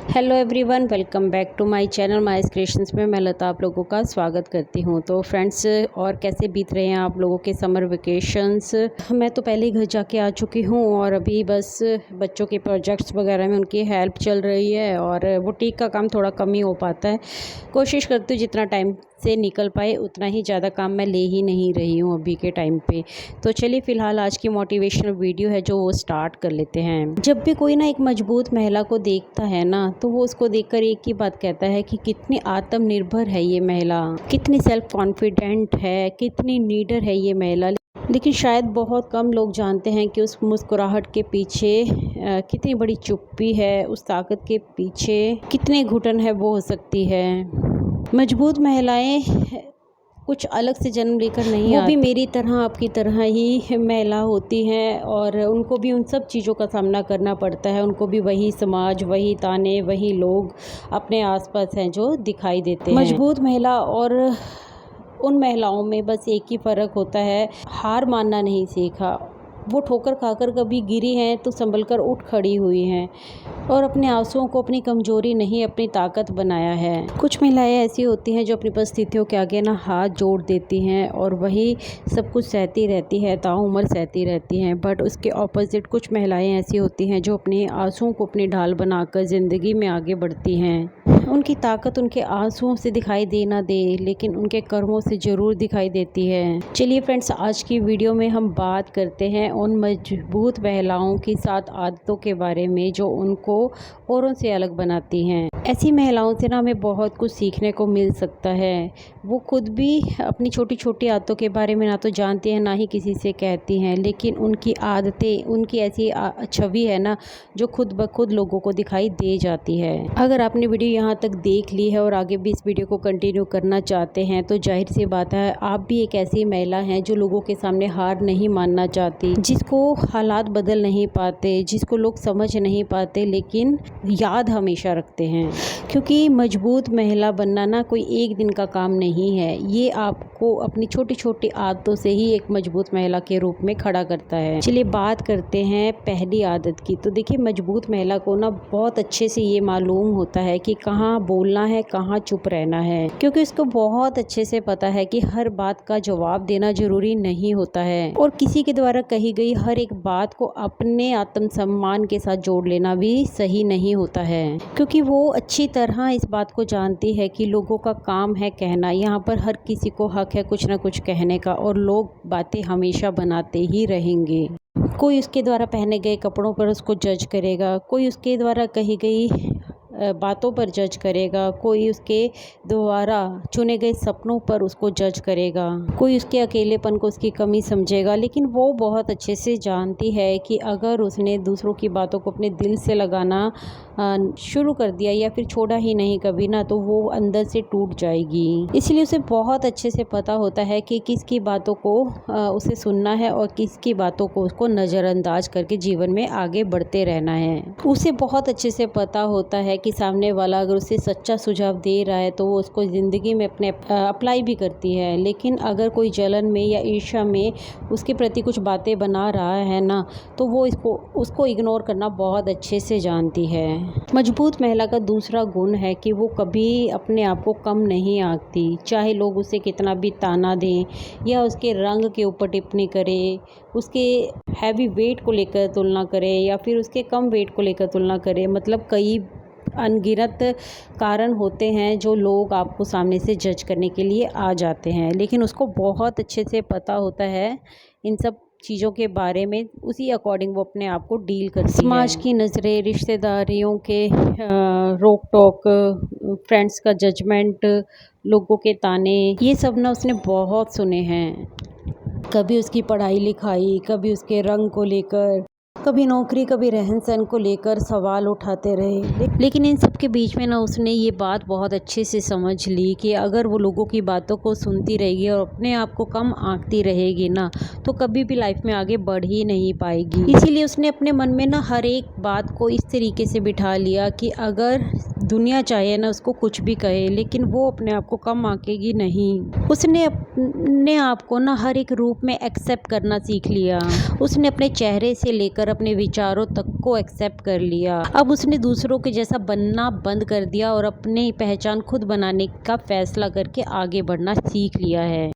Hello everyone, welcome back to my channel my creations में मैं लता आप लोगों का स्वागत करती हूं। तो फ्रेंड्स, और कैसे बीत रहे हैं आप लोगों के समर वेकेशंस। मैं तो पहले ही घर जाके आ चुकी हूं और अभी बस बच्चों के प्रोजेक्ट्स वगैरह में उनकी हेल्प चल रही है और बुटीक का काम थोड़ा कम ही हो पाता है। कोशिश करती हूँ जितना टाइम से निकल पाए उतना ही ज़्यादा काम मैं ले ही नहीं रही हूँ अभी के टाइम पे। तो चलिए फ़िलहाल आज की मोटिवेशनल वीडियो है जो वो स्टार्ट कर लेते हैं। जब भी कोई ना एक मजबूत महिला को देखता है ना, तो वो उसको देखकर एक ही बात कहता है कि कितनी आत्मनिर्भर है ये महिला, कितनी सेल्फ कॉन्फिडेंट है, कितनी नीडर है ये महिला। लेकिन शायद बहुत कम लोग जानते हैं कि उस मुस्कुराहट के पीछे कितनी बड़ी चुप्पी है, उस ताकत के पीछे कितने घुटन है वो हो सकती है। मजबूत महिलाएं कुछ अलग से जन्म लेकर नहीं आती, वो भी मेरी तरह आपकी तरह ही महिला होती हैं और उनको भी उन सब चीज़ों का सामना करना पड़ता है। उनको भी वही समाज, वही ताने, वही लोग अपने आसपास हैं जो दिखाई देते हैं। मजबूत महिला और उन महिलाओं में बस एक ही फ़र्क होता है, हार मानना नहीं सीखा। वो ठोकर खाकर कभी गिरी हैं तो संभल कर उठ खड़ी हुई हैं और अपने आंसुओं को अपनी कमजोरी नहीं अपनी ताकत बनाया है। कुछ महिलाएं ऐसी होती हैं जो अपनी परिस्थितियों के आगे ना हाथ जोड़ देती हैं और वही सब कुछ सहती रहती है, ताउम्र सहती रहती हैं। बट उसके ऑपोजिट कुछ महिलाएं ऐसी होती हैं जो अपने आंसुओं को अपनी ढाल बनाकर ज़िंदगी में आगे बढ़ती हैं। उनकी ताकत उनके आंसुओं से दिखाई दे ना दे, लेकिन उनके कर्मों से ज़रूर दिखाई देती है। चलिए फ्रेंड्स, आज की वीडियो में हम बात करते हैं उन मजबूत महिलाओं की 7 आदतों के बारे में जो उनको औरों से अलग बनाती हैं। ऐसी महिलाओं से ना हमें बहुत कुछ सीखने को मिल सकता है। वो खुद भी अपनी छोटी छोटी आदतों के बारे में ना तो जानती हैं ना ही किसी से कहती हैं, लेकिन उनकी आदतें, उनकी ऐसी छवि है ना जो खुद ब खुद लोगों को दिखाई दे जाती है। अगर आपने वीडियो यहाँ तक देख ली है और आगे भी इस वीडियो को कंटिन्यू करना चाहते हैं तो जाहिर सी बात है आप भी एक ऐसी महिला हैं जो लोगों के सामने हार नहीं मानना चाहती, जिसको हालात बदल नहीं पाते, जिसको लोग समझ नहीं पाते लेकिन याद हमेशा रखते हैं। क्योंकि मजबूत महिला बनना ना कोई एक दिन का काम नहीं है, ये आपको अपनी छोटी छोटी आदतों से ही एक मजबूत महिला के रूप में खड़ा करता है। चलिए बात करते हैं पहली आदत की। तो देखिए, मजबूत महिला को ना बहुत अच्छे से ये मालूम होता है कि कहाँ बोलना है, कहाँ चुप रहना है, क्योंकि उसको बहुत अच्छे से पता है कि हर बात का जवाब देना जरूरी नहीं होता है और किसी के द्वारा कही गई हर एक बात को अपने आत्मसम्मान के साथ जोड़ लेना भी सही नहीं होता है। क्योंकि वो अच्छी तरह इस बात को जानती है कि लोगों का काम है कहना, यहाँ पर हर किसी को हक है कुछ ना कुछ कहने का और लोग बातें हमेशा बनाते ही रहेंगे। कोई उसके द्वारा पहने गए कपड़ों पर उसको जज करेगा, कोई उसके द्वारा कही गई बातों पर जज करेगा, कोई उसके द्वारा चुने गए सपनों पर उसको जज करेगा, कोई उसके अकेलेपन को उसकी कमी समझेगा। लेकिन वो बहुत अच्छे से जानती है कि अगर उसने दूसरों की बातों को अपने दिल से लगाना शुरू कर दिया या फिर छोड़ा ही नहीं कभी ना, तो वो अंदर से टूट जाएगी। इसलिए उसे बहुत अच्छे से पता होता है कि किसकी बातों को उसे सुनना है और किसकी बातों को उसको नज़रअंदाज करके जीवन में आगे बढ़ते रहना है। उसे बहुत अच्छे से पता होता है कि सामने वाला अगर उसे सच्चा सुझाव दे रहा है तो वो उसको ज़िंदगी में अपने अप्लाई भी करती है। लेकिन अगर कोई जलन में या ईर्ष्या में उसके प्रति कुछ बातें बना रहा है ना, तो वो उसको इग्नोर करना बहुत अच्छे से जानती है। मजबूत महिला का दूसरा गुण है कि वो कभी अपने आप को कम नहीं आंकती, चाहे लोग उसे कितना भी ताना दें या उसके रंग के ऊपर टिप्पणी करे, उसके हैवी वेट को लेकर तुलना करे या फिर उसके कम वेट को लेकर तुलना करे। मतलब कई अनगिनत कारण होते हैं जो लोग आपको सामने से जज करने के लिए आ जाते हैं, लेकिन उसको बहुत अच्छे से पता होता है इन सब चीज़ों के बारे में, उसी अकॉर्डिंग वो अपने आप को डील करती है। समाज की नज़रें, रिश्तेदारियों के रोक टोक, फ्रेंड्स का जजमेंट, लोगों के ताने, ये सब ना उसने बहुत सुने हैं। कभी उसकी पढ़ाई लिखाई, कभी उसके रंग को लेकर, कभी नौकरी, कभी रहन सहन को लेकर सवाल उठाते रहे। लेकिन इन सब के बीच में ना उसने ये बात बहुत अच्छे से समझ ली कि अगर वो लोगों की बातों को सुनती रहेगी और अपने आप को कम आंकती रहेगी ना, तो कभी भी लाइफ में आगे बढ़ ही नहीं पाएगी। इसीलिए उसने अपने मन में ना हर एक बात को इस तरीके से बिठा लिया कि अगर दुनिया चाहे ना उसको कुछ भी कहे, लेकिन वो अपने आप को कम आंकेगी नहीं। उसने अपने आप को ना हर एक रूप में एक्सेप्ट करना सीख लिया। उसने अपने चेहरे से लेकर अपने विचारों तक को एक्सेप्ट कर लिया। अब उसने दूसरों के जैसा बनना बंद कर दिया और अपनी पहचान खुद बनाने का फैसला करके आगे बढ़ना सीख लिया है।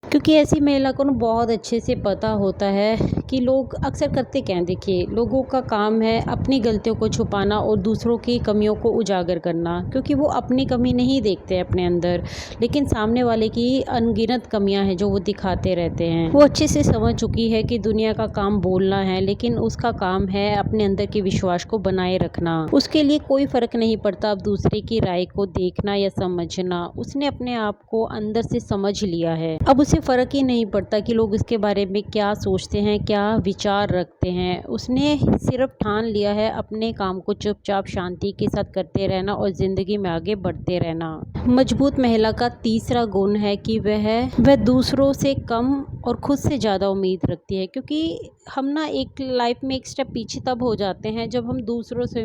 क्योंकि ऐसी महिला को ना बहुत अच्छे से पता होता है कि लोग अक्सर करते क्या हैं। देखिए, लोगों का काम है अपनी गलतियों को छुपाना और दूसरों की कमियों को उजागर करना, क्योंकि वो अपनी कमी नहीं देखते अपने अंदर, लेकिन सामने वाले की अनगिनत कमियां हैं जो वो दिखाते रहते हैं। वो अच्छे से समझ चुकी है कि दुनिया का काम बोलना है, लेकिन उसका काम है अपने अंदर के विश्वास को बनाए रखना। उसके लिए कोई फ़र्क नहीं पड़ता अब दूसरे की राय को देखना या समझना। उसने अपने आप को अंदर से समझ लिया है। अब उसे फ़र्क ही नहीं पड़ता कि लोग इसके बारे में क्या सोचते हैं, क्या विचार रखते हैं। उसने सिर्फ ठान लिया है अपने काम को चुपचाप शांति के साथ करते रहना और ज़िंदगी में आगे बढ़ते रहना। मजबूत महिला का तीसरा गुण है कि वह दूसरों से कम और खुद से ज़्यादा उम्मीद रखती है। क्योंकि हम ना एक लाइफ में एक स्टेप पीछे तब हो जाते हैं जब हम दूसरों से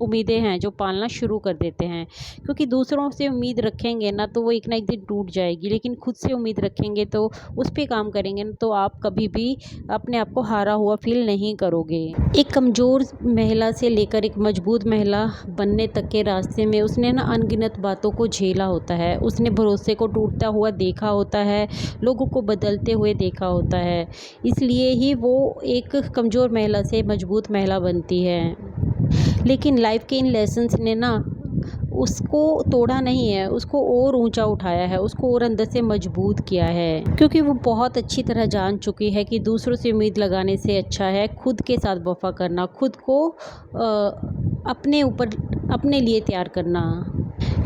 उम्मीदें हैं जो पालना शुरू कर देते हैं। क्योंकि दूसरों से उम्मीद रखेंगे ना तो वो एक ना एक दिन टूट जाएगी, लेकिन खुद से उम्मीद रखेंगे तो उस पे काम करेंगे ना तो आप कभी भी अपने आप को हारा हुआ फील नहीं करोगे। एक कमज़ोर महिला से लेकर एक मजबूत महिला बनने तक के रास्ते में उसने ना अनगिनत बातों को झेला होता है। उसने भरोसे को टूटता हुआ देखा होता है, लोगों को बदलते हुए देखा होता है। इसलिए ही वो एक कमज़ोर महिला से मजबूत महिला बनती है। लेकिन लाइफ के इन लेसन्स ने ना उसको तोड़ा नहीं है, उसको और ऊंचा उठाया है, उसको और अंदर से मजबूत किया है। क्योंकि वो बहुत अच्छी तरह जान चुकी है कि दूसरों से उम्मीद लगाने से अच्छा है खुद के साथ वफा करना, खुद को अपने लिए तैयार करना।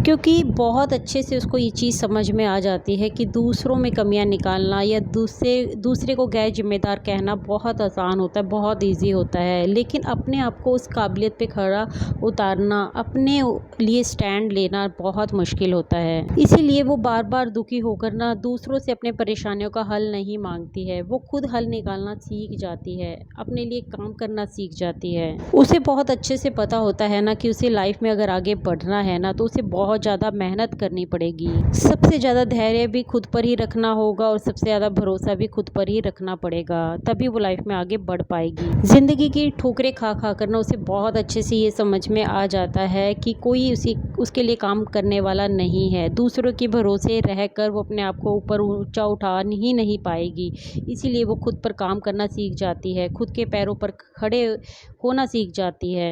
क्योंकि बहुत अच्छे से उसको ये चीज़ समझ में आ जाती है कि दूसरों में कमियां निकालना या दूसरे को गैर जिम्मेदार कहना बहुत आसान होता है, बहुत इजी होता है, लेकिन अपने आप को उस काबिलियत पे खड़ा उतारना, अपने लिए स्टैंड लेना बहुत मुश्किल होता है। इसीलिए वो बार बार दुखी होकर ना दूसरों से अपने परेशानियों का हल नहीं मांगती है। वो खुद हल निकालना सीख जाती है, अपने लिए काम करना सीख जाती है। उसे बहुत अच्छे से पता होता है ना कि उसे लाइफ में अगर आगे बढ़ना है ना तो उसे बहुत ज़्यादा मेहनत करनी पड़ेगी। सबसे ज़्यादा धैर्य भी खुद पर ही रखना होगा और सबसे ज़्यादा भरोसा भी खुद पर ही रखना पड़ेगा, तभी वो लाइफ में आगे बढ़ पाएगी। ज़िंदगी की ठोकरें खा खा कर ना उसे बहुत अच्छे से ये समझ में आ जाता है कि कोई उसके लिए काम करने वाला नहीं है। दूसरों के भरोसे रहकर वो अपने आप को ऊपर ऊंचा उठा ही नहीं पाएगी। इसीलिए वो खुद पर काम करना सीख जाती है, खुद के पैरों पर खड़े होना सीख जाती है,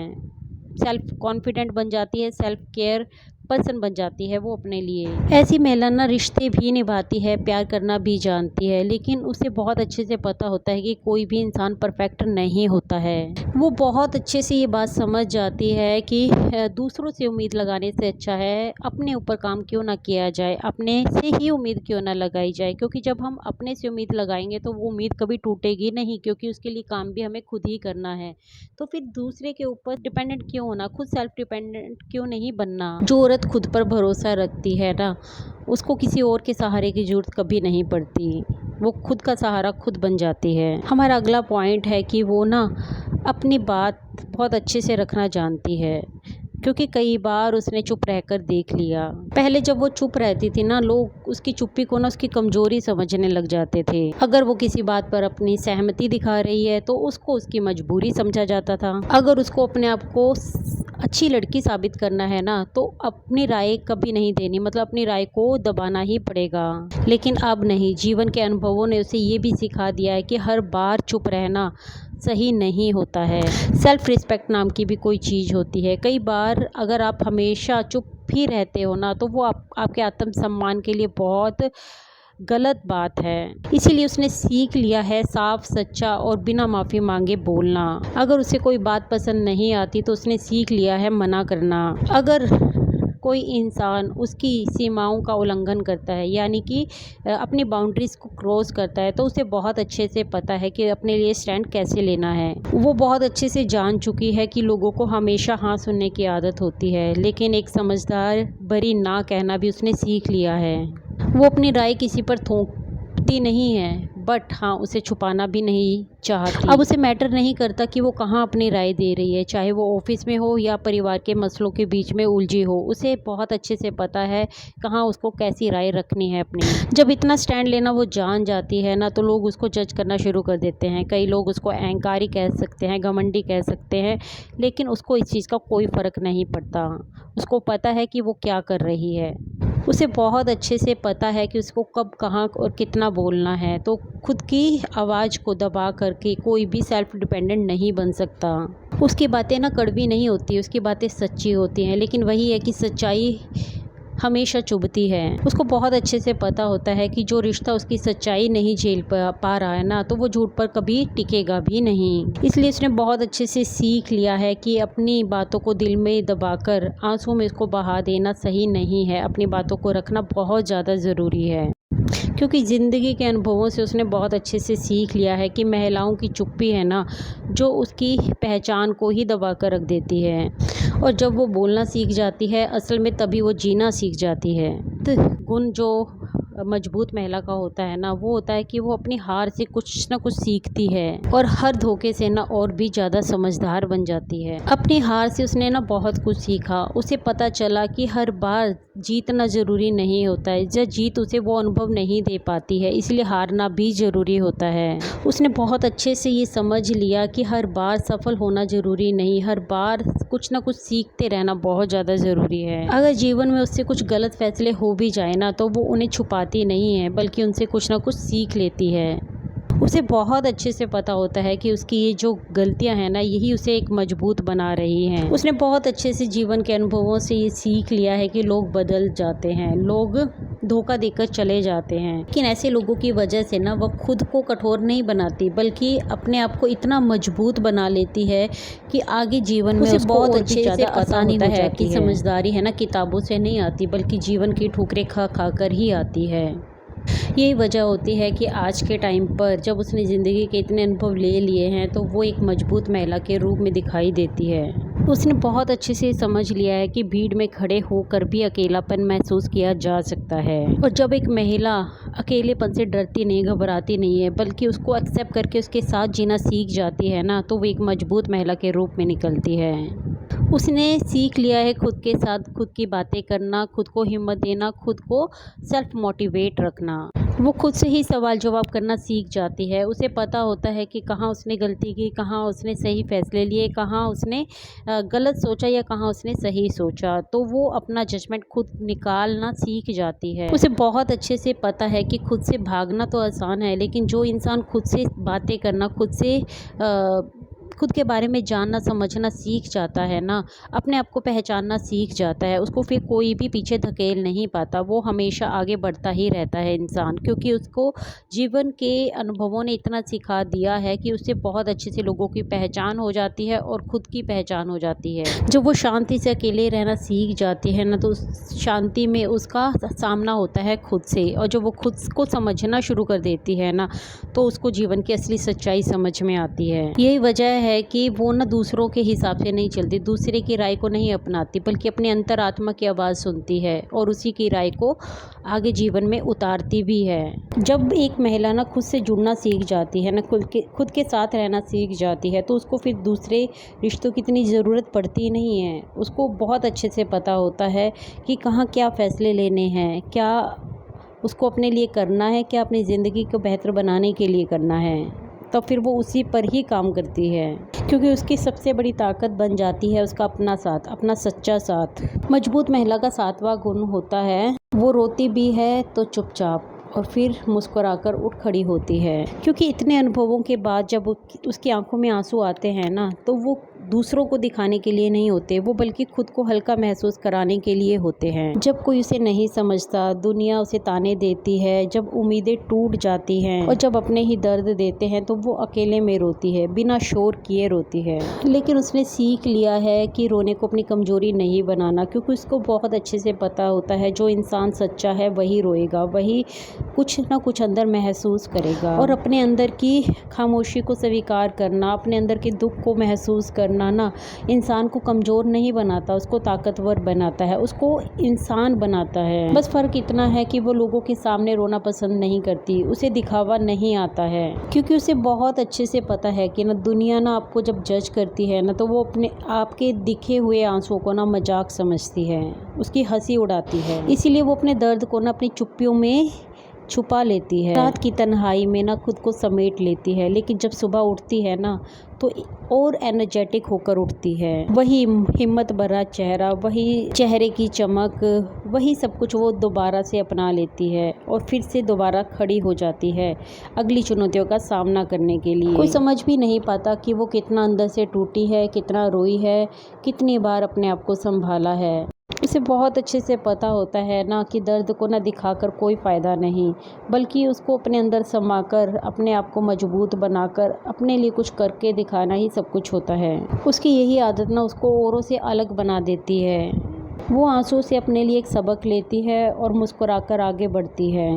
सेल्फ कॉन्फिडेंट बन जाती है, सेल्फ केयर पर्सन बन जाती है वो अपने लिए। ऐसी महिला ना रिश्ते भी निभाती है, प्यार करना भी जानती है, लेकिन उसे बहुत अच्छे से पता होता है कि कोई भी इंसान परफेक्ट नहीं होता है। वो बहुत अच्छे से ये बात समझ जाती है कि दूसरों से उम्मीद लगाने से अच्छा है अपने ऊपर काम क्यों ना किया जाए, अपने से ही उम्मीद क्यों ना लगाई जाए। क्योंकि जब हम अपने से उम्मीद लगाएंगे तो वो उम्मीद कभी टूटेगी नहीं, क्योंकि उसके लिए काम भी हमें खुद ही करना है। तो फिर दूसरे के ऊपर डिपेंडेंट क्यों होना, खुद सेल्फ डिपेंडेंट क्यों नहीं बनना। जो औरत खुद पर भरोसा रखती है ना उसको किसी और के सहारे की जरूरत कभी नहीं पड़ती, वो खुद का सहारा खुद बन जाती है। हमारा अगला पॉइंट है कि वो ना अपनी बात बहुत अच्छे से रखना जानती है। क्योंकि कई बार उसने चुप रहकर देख लिया। पहले जब वो चुप रहती थी ना लोग उसकी चुप्पी को ना उसकी कमजोरी समझने लग जाते थे। अगर वो किसी बात पर अपनी सहमति दिखा रही है तो उसको उसकी मजबूरी समझा जाता था। अगर उसको अपने आप को अच्छी लड़की साबित करना है ना तो अपनी राय कभी नहीं देनी, मतलब अपनी राय को दबाना ही पड़ेगा। लेकिन अब नहीं, जीवन के अनुभवों ने उसे ये भी सिखा दिया है कि हर बार चुप रहना सही नहीं होता है। सेल्फ रिस्पेक्ट नाम की भी कोई चीज़ होती है। कई बार अगर आप हमेशा चुप ही रहते हो ना तो वो आपके आत्मसम्मान के लिए बहुत गलत बात है। इसीलिए उसने सीख लिया है साफ, सच्चा और बिना माफ़ी मांगे बोलना। अगर उसे कोई बात पसंद नहीं आती तो उसने सीख लिया है मना करना। अगर कोई इंसान उसकी सीमाओं का उल्लंघन करता है, यानी कि अपनी बाउंड्रीज़ को क्रॉस करता है, तो उसे बहुत अच्छे से पता है कि अपने लिए स्टैंड कैसे लेना है। वो बहुत अच्छे से जान चुकी है कि लोगों को हमेशा हाँ सुनने की आदत होती है, लेकिन एक समझदार बड़ी ना कहना भी उसने सीख लिया है। वो अपनी राय किसी पर थोपती नहीं है, बट हाँ, उसे छुपाना भी नहीं चाहती। अब उसे मैटर नहीं करता कि वो कहाँ अपनी राय दे रही है, चाहे वो ऑफिस में हो या परिवार के मसलों के बीच में उलझी हो। उसे बहुत अच्छे से पता है कहाँ उसको कैसी राय रखनी है अपनी। जब इतना स्टैंड लेना वो जान जाती है ना, तो लोग उसको जज करना शुरू कर देते हैं। कई लोग उसको अहंकारी कह सकते हैं, घमंडी कह सकते हैं, लेकिन उसको इस चीज़ का कोई फ़र्क नहीं पड़ता। उसको पता है कि वो क्या कर रही है। उसे बहुत अच्छे से पता है कि उसको कब, कहाँ और कितना बोलना है। तो खुद की आवाज़ को दबा करके कोई भी सेल्फ डिपेंडेंट नहीं बन सकता। उसकी बातें ना कड़वी नहीं होती, उसकी बातें सच्ची होती हैं, लेकिन वही है कि सच्चाई हमेशा चुभती है। उसको बहुत अच्छे से पता होता है कि जो रिश्ता उसकी सच्चाई नहीं झेल पा रहा है ना, तो वो झूठ पर कभी टिकेगा भी नहीं। इसलिए उसने बहुत अच्छे से सीख लिया है कि अपनी बातों को दिल में दबाकर आंसू में उसको बहा देना सही नहीं है। अपनी बातों को रखना बहुत ज़्यादा ज़रूरी है, क्योंकि ज़िंदगी के अनुभवों से उसने बहुत अच्छे से सीख लिया है कि महिलाओं की चुप्पी है ना, जो उसकी पहचान को ही दबा कर रख देती है। और जब वो बोलना सीख जाती है, असल में तभी वो जीना सीख जाती है। तो गुण जो मजबूत महिला का होता है ना, वो होता है कि वो अपनी हार से कुछ ना कुछ सीखती है और हर धोखे से ना और भी ज़्यादा समझदार बन जाती है। अपनी हार से उसने ना बहुत कुछ सीखा। उसे पता चला कि हर बार जीतना ज़रूरी नहीं होता है। जब जीत उसे वो अनुभव नहीं दे पाती है, इसलिए हारना भी ज़रूरी होता है। उसने बहुत अच्छे से ये समझ लिया कि हर बार सफल होना ज़रूरी नहीं, हर बार कुछ ना कुछ सीखते रहना बहुत ज़्यादा ज़रूरी है। अगर जीवन में उससे कुछ गलत फैसले हो भी जाए ना, तो वो उन्हें छुपाती नहीं है, बल्कि उनसे कुछ ना कुछ सीख लेती है। उसे बहुत अच्छे से पता होता है कि उसकी ये जो गलतियां हैं ना, यही उसे एक मजबूत बना रही हैं। उसने बहुत अच्छे से जीवन के अनुभवों से ये सीख लिया है कि लोग बदल जाते हैं, लोग धोखा देकर चले जाते हैं, लेकिन ऐसे लोगों की वजह से ना वह खुद को कठोर नहीं बनाती, बल्कि अपने आप को इतना मजबूत बना लेती है कि आगे जीवन में उसको बहुत अच्छे से आसानी होता है कि समझदारी है ना किताबों से नहीं आती, बल्कि जीवन की ठोकरें खा खा कर ही आती है। यही वजह होती है कि आज के टाइम पर जब उसने ज़िंदगी के इतने अनुभव ले लिए हैं, तो वो एक मजबूत महिला के रूप में दिखाई देती है। उसने बहुत अच्छे से समझ लिया है कि भीड़ में खड़े होकर भी अकेलापन महसूस किया जा सकता है, और जब एक महिला अकेलेपन से डरती नहीं, घबराती नहीं है, बल्कि उसको एक्सेप्ट करके उसके साथ जीना सीख जाती है ना, तो वो एक मजबूत महिला के रूप में निकलती है। उसने सीख लिया है खुद के साथ खुद की बातें करना, खुद को हिम्मत देना, खुद को सेल्फ मोटिवेट रखना। वो खुद से ही सवाल जवाब करना सीख जाती है। उसे पता होता है कि कहाँ उसने गलती की, कहाँ उसने सही फैसले लिए, कहाँ उसने गलत सोचा या कहाँ उसने सही सोचा। तो वो अपना जजमेंट खुद निकालना सीख जाती है। उसे बहुत अच्छे से पता है कि खुद से भागना तो आसान है, लेकिन जो इंसान खुद से बातें करना, खुद के बारे में जानना समझना सीख जाता है ना, अपने आप को पहचानना सीख जाता है, उसको फिर कोई भी पीछे धकेल नहीं पाता। वो हमेशा आगे बढ़ता ही रहता है इंसान, क्योंकि उसको जीवन के अनुभवों ने इतना सिखा दिया है कि उससे बहुत अच्छे से लोगों की पहचान हो जाती है और खुद की पहचान हो जाती है। जब वो शांति से अकेले रहना सीख जाती है ना, तो उस शांति में उसका सामना होता है खुद से, और जब वो खुद को समझना शुरू कर देती है ना, तो उसको जीवन की असली सच्चाई समझ में आती है। यही वजह है कि वो ना दूसरों के हिसाब से नहीं चलती, दूसरे की राय को नहीं अपनाती, बल्कि अपने अंतरात्मा की आवाज़ सुनती है और उसी की राय को आगे जीवन में उतारती भी है। जब एक महिला ना खुद से जुड़ना सीख जाती है ना, खुद के साथ रहना सीख जाती है, तो उसको फिर दूसरे रिश्तों की इतनी ज़रूरत पड़ती नहीं है। उसको बहुत अच्छे से पता होता है कि कहाँ क्या फ़ैसले लेने हैं, क्या उसको अपने लिए करना है, क्या अपनी ज़िंदगी को बेहतर बनाने के लिए करना है, तो फिर वो उसी पर ही काम करती है, क्योंकि उसकी सबसे बड़ी ताकत बन जाती है उसका अपना साथ, अपना सच्चा साथ। मजबूत महिला का सातवां गुण होता है, वो रोती भी है तो चुपचाप और फिर मुस्कुराकर उठ खड़ी होती है। क्योंकि इतने अनुभवों के बाद जब उसकी आंखों में आंसू आते हैं ना, तो वो दूसरों को दिखाने के लिए नहीं होते, वो बल्कि खुद को हल्का महसूस कराने के लिए होते हैं। जब कोई उसे नहीं समझता, दुनिया उसे ताने देती है, जब उम्मीदें टूट जाती हैं और जब अपने ही दर्द देते हैं, तो वो अकेले में रोती है, बिना शोर किए रोती है। लेकिन उसने सीख लिया है कि रोने को अपनी कमजोरी नहीं बनाना, क्योंकि उसको बहुत अच्छे से पता होता है जो इंसान सच्चा है वही रोएगा, वही कुछ ना कुछ अंदर महसूस करेगा। और अपने अंदर की खामोशी को स्वीकार करना, अपने अंदर के दुख को महसूस करना, अपनाना इंसान को कमज़ोर नहीं बनाता, उसको ताकतवर बनाता है, उसको इंसान बनाता है। बस फ़र्क इतना है कि वो लोगों के सामने रोना पसंद नहीं करती, उसे दिखावा नहीं आता है, क्योंकि उसे बहुत अच्छे से पता है कि ना दुनिया ना आपको जब जज करती है ना, तो वो अपने आपके दिखे हुए आंसुओं को ना मजाक समझती है, उसकी हंसी उड़ाती है। इसीलिए वो अपने दर्द को ना अपनी चुप्पियों में छुपा लेती है, रात की तन्हाई में ना खुद को समेट लेती है, लेकिन जब सुबह उठती है ना तो और एनर्जेटिक होकर उठती है। वही हिम्मत भरा चेहरा, वही चेहरे की चमक, वही सब कुछ वो दोबारा से अपना लेती है और फिर से दोबारा खड़ी हो जाती है अगली चुनौतियों का सामना करने के लिए। कोई समझ भी नहीं पाता कि वो कितना अंदर से टूटी है, कितना रोई है, कितनी बार अपने आप को संभाला है। उसे बहुत अच्छे से पता होता है ना कि दर्द को ना दिखाकर कोई फ़ायदा नहीं, बल्कि उसको अपने अंदर समाकर, अपने आप को मजबूत बनाकर, अपने लिए कुछ करके दिखाना ही सब कुछ होता है। उसकी यही आदत ना उसको औरों से अलग बना देती है। वो आंसू से अपने लिए एक सबक लेती है और मुस्कुराकर आगे बढ़ती है,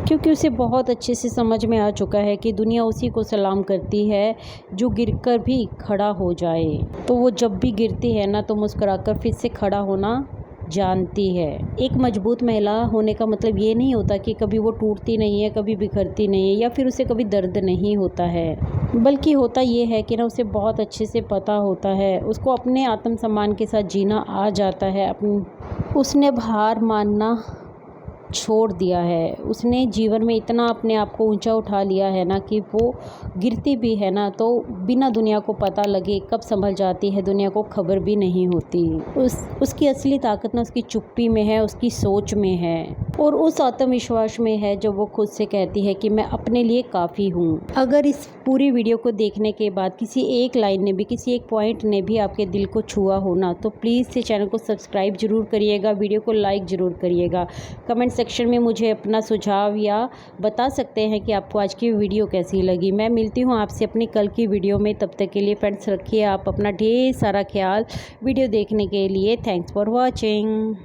क्योंकि उसे बहुत अच्छे से समझ में आ चुका है कि दुनिया उसी को सलाम करती है जो गिरकर भी खड़ा हो जाए। तो वो जब भी गिरती है ना तो मुस्कुराकर फिर से खड़ा होना जानती है। एक मजबूत महिला होने का मतलब ये नहीं होता कि कभी वो टूटती नहीं है, कभी बिखरती नहीं है, या फिर उसे कभी दर्द नहीं होता है, बल्कि होता ये है कि ना उसे बहुत अच्छे से पता होता है, उसको अपने आत्मसम्मान के साथ जीना आ जाता है। उसने हार मानना छोड़ दिया है, उसने जीवन में इतना अपने आप को ऊंचा उठा लिया है ना कि वो गिरती भी है ना तो बिना दुनिया को पता लगे कब संभल जाती है, दुनिया को खबर भी नहीं होती। उसकी असली ताकत ना उसकी चुप्पी में है, उसकी सोच में है और उस आत्मविश्वास में है जो वो खुद से कहती है कि मैं अपने लिए काफ़ी हूँ। अगर इस पूरी वीडियो को देखने के बाद किसी एक लाइन ने भी, किसी एक पॉइंट ने भी आपके दिल को छुआ हो ना, तो प्लीज़ से चैनल को सब्सक्राइब ज़रूर करिएगा, वीडियो को लाइक ज़रूर करिएगा। कमेंट सेक्शन में मुझे अपना सुझाव या बता सकते हैं कि आपको आज की वीडियो कैसी लगी। मैं मिलती हूँ आपसे अपनी कल की वीडियो में, तब तक के लिए फ्रेंड्स रखिए आप अपना ढेर सारा ख्याल। वीडियो देखने के लिए थैंक्स फॉर वॉचिंग।